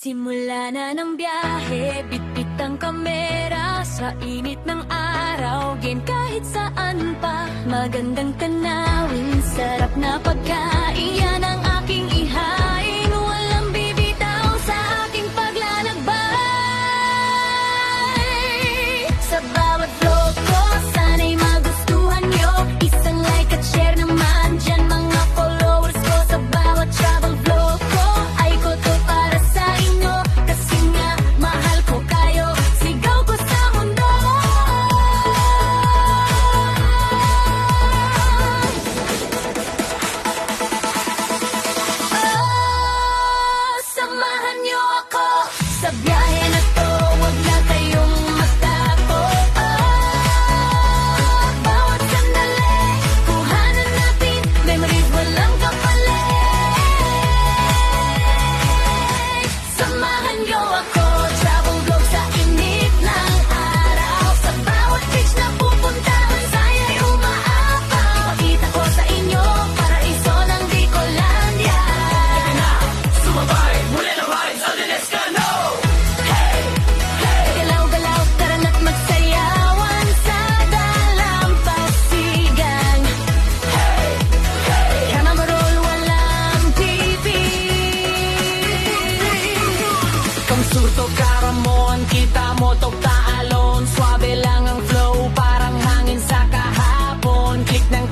Simula na ng biyahe, bitbit ang kamera. Sa init ng araw, game kahit saan pa. Magandang tanawin, sarap na pagkain. Yan ang aking ihain, walang bibitaw sa aking paglalakbay. Sa bawat vlog ko, sana'y magustuhan nyo. Isang like at share naman dyan mga followers ko. Sa bawat travel vlog ko, ay ko to para sa inyo. Kasi nga, mahal ko kayo, sigaw ko sa mundo. Oh, samahan nyo ako sa biyahe na to. Huwag na kayong matakot. Bawat sandali, kuhanan natin memories, walang kapalit. Samahan nyo ako, travel vlog sa init ng araw. Sa bawat beach na pupuntahan, saya'y umaapaw. Pakita ko sa inyo, paraiso ng Bicolandia. Sumabay, muli na ride sa Dinescano. Galaw-galaw, tara na't magsayawan sa dalampasigan. Kama marol, walang TV. Kung surto karamon, kita mo tog taalon. Swabe lang ang flow, parang hangin sa kahapon. Click ng